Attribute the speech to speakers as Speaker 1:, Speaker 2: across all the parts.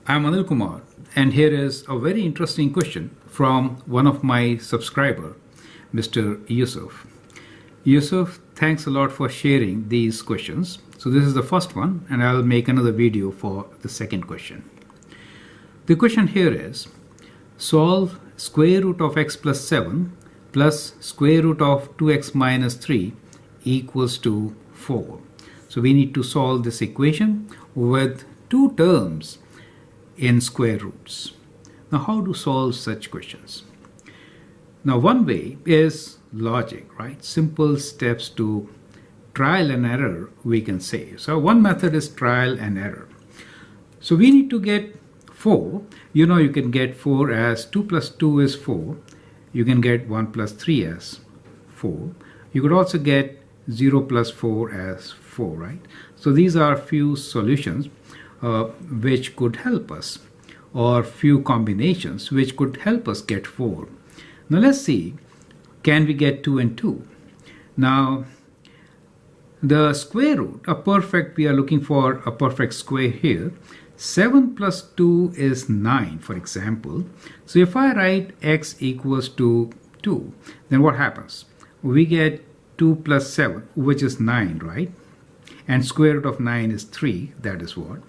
Speaker 1: I'm Anil Kumar, and here is a very interesting question from one of my subscriber, Mr. Yusuf. Yusuf, thanks a lot for sharing these questions. So this is the first one, and I'll make another video for the second question. The question here is, solve square root of x plus 7 plus square root of 2x minus 3 equals to 4. So we need to solve this equation with two terms in square roots. Now, how to solve such questions? Now, one way is logic, right? Simple steps to trial and error, we can say. So one method is trial and error. So we need to get 4. You know, you can get 4 as 2 plus 2 is 4. You can get 1 plus 3 as 4. You could also get 0 plus 4 as 4, right? So these are few solutions which could help us, or few combinations which could help us get 4. Now let's see, can we get 2 and 2? Now the square root, we are looking for a perfect square here. 7 plus 2 is 9, for example. So if I write x equals to 2, then what happens? We get 2 plus 7, which is 9, right? And square root of 9 is 3, that is what.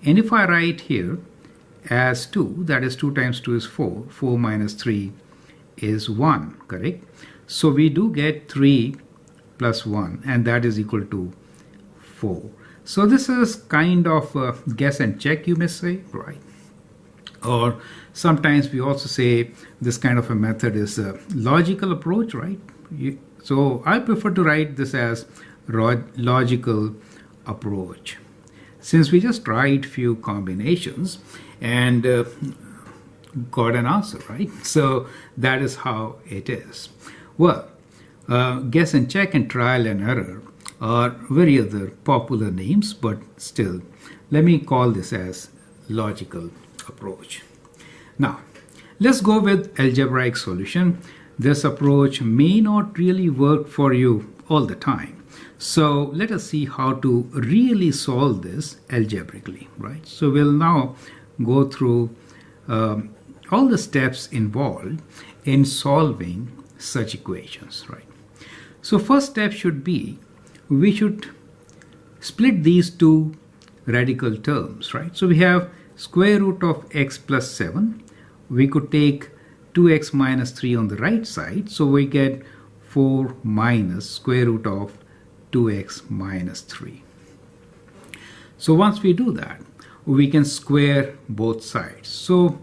Speaker 1: And if I write here as 2, that is 2 times 2 is 4, 4 minus 3 is 1, correct? So we do get 3 plus 1, and that is equal to 4. So this is kind of a guess and check, you may say, right? Or sometimes we also say this kind of a method is a logical approach, right? So I prefer to write this as logical approach, since we just tried few combinations and got an answer, right? So that is how it is. Well, guess and check and trial and error are very other popular names, but still, let me call this as logical approach. Now, let's go with algebraic solution. This approach may not really work for you all the time. So let us see how to really solve this algebraically, right? So we'll now go through all the steps involved in solving such equations, right? So first step should be, we should split these two radical terms, right? So we have square root of x plus 7. We could take 2x minus 3 on the right side. So we get 4 minus square root of 2x minus 3. So once we do that, we can square both sides. So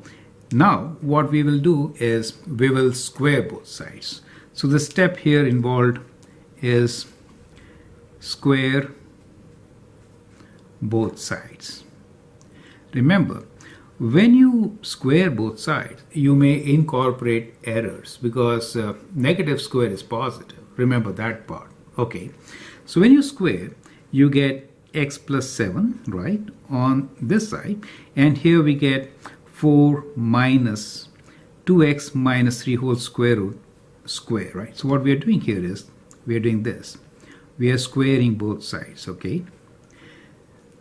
Speaker 1: now what we will do is we will square both sides. So the step here involved is square both sides. Remember, when you square both sides, you may incorporate errors because negative square is positive. Remember that part. Okay. So when you square, you get x plus 7, right, on this side. And here we get 4 minus 2x minus 3 whole square root square, right? So what we are doing here is, we are doing this. We are squaring both sides, okay?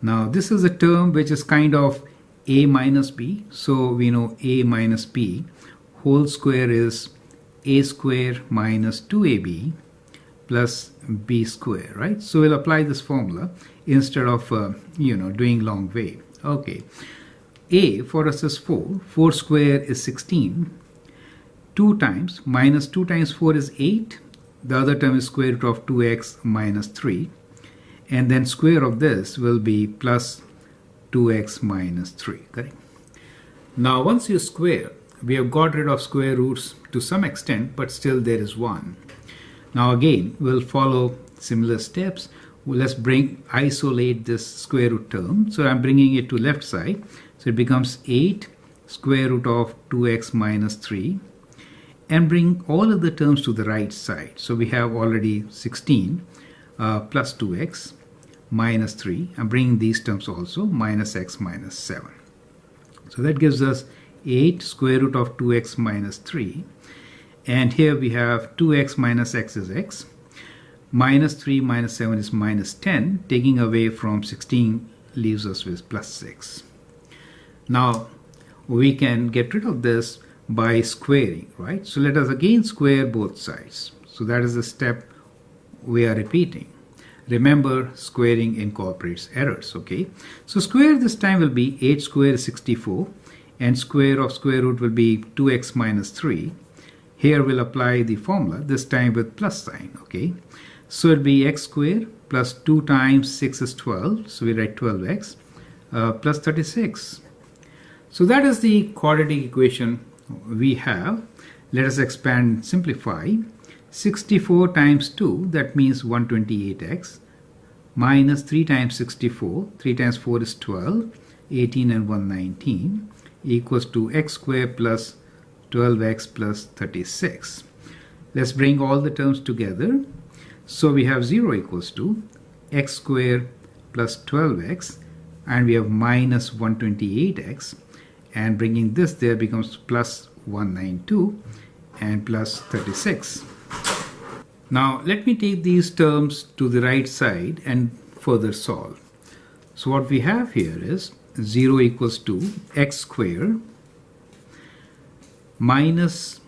Speaker 1: Now this is a term which is kind of a minus b. So we know a minus b whole square is a square minus 2ab plus b square, right? So we'll apply this formula instead of, doing long way. Okay. A for us is 4. 4 square is 16. 2 times minus 2 times 4 is 8. The other term is square root of 2x minus 3. And then square of this will be plus 2x minus 3, correct? Now once you square, we have got rid of square roots to some extent, but still there is 1. Now again, we'll follow similar steps. Well, let's isolate this square root term. So I'm bringing it to left side. So it becomes 8 square root of 2x minus 3. And bring all of the terms to the right side. So we have already 16 plus 2x minus 3. I'm bringing these terms also, minus x minus 7. So that gives us 8 square root of 2x minus 3. And here we have 2x minus x is x. Minus 3 minus 7 is minus 10. Taking away from 16 leaves us with plus 6. Now we can get rid of this by squaring, right? So let us again square both sides. So that is the step we are repeating. Remember, squaring incorporates errors, okay? So square this time will be 8 squared is 64, and square of square root will be 2x minus 3. Here we'll apply the formula, this time with plus sign, okay? So it'll be x squared plus 2 times 6 is 12, so we write 12x plus 36. So that is the quadratic equation we have. Let us expand and simplify. 64 times 2, that means 128x, minus 3 times 64, 3 times 4 is 12, 18 and 119, equals to x squared plus 12x plus 36. Let's bring all the terms together. So we have 0 equals to x squared plus 12x, and we have minus 128x, and bringing this there becomes plus 192 and plus 36. Now let me take these terms to the right side and further solve. So what we have here is 0 equals to x squared minus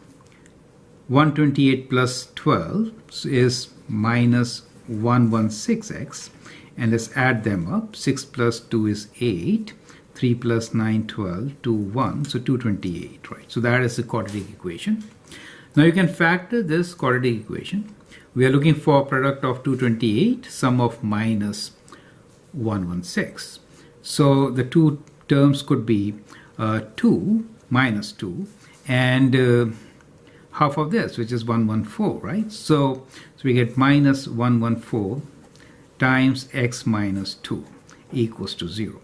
Speaker 1: 128 plus 12 is minus 116x, and let's add them up. 6 plus 2 is 8, 3 plus 9, 12, 2, 1, so 228, right? So that is the quadratic equation. Now you can factor this quadratic equation. We are looking for product of 228, sum of minus 116. So the two terms could be 2 minus 2 and half of this, which is 114, right? So we get minus 114 times x minus 2 equals to 0.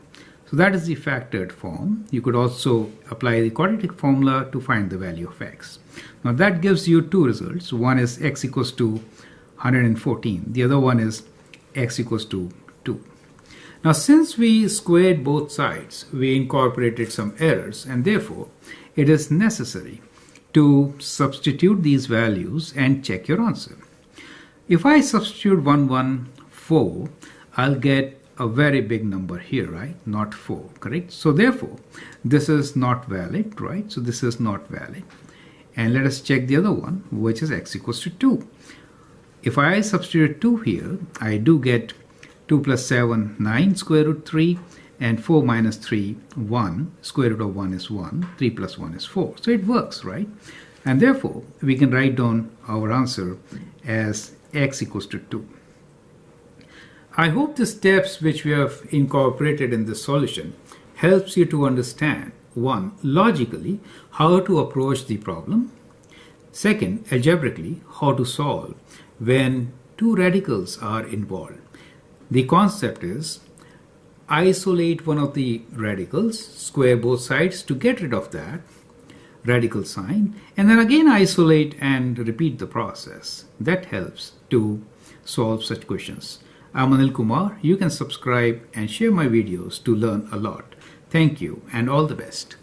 Speaker 1: So that is the factored form. You could also apply the quadratic formula to find the value of x. Now that gives you two results. One is x equals to 114. The other one is x equals to 2. Now since we squared both sides, we incorporated some errors, and therefore it is necessary to substitute these values and check your answer. If I substitute 114, I'll get a very big number here, right? Not 4, correct? So therefore, this is not valid, right? So this is not valid. And let us check the other one, which is x equals to 2. If I substitute 2 here, I do get 2 plus 7, 9, square root 3, and 4 minus 3, 1. Square root of 1 is 1. 3 plus 1 is 4. So it works, right? And therefore, we can write down our answer as x equals to 2. I hope the steps which we have incorporated in this solution helps you to understand, 1, logically, how to approach the problem. Second, algebraically, how to solve when two radicals are involved. The concept is isolate one of the radicals, square both sides to get rid of that radical sign, and then again isolate and repeat the process. That helps to solve such questions. I'm Anil Kumar. You can subscribe and share my videos to learn a lot. Thank you and all the best.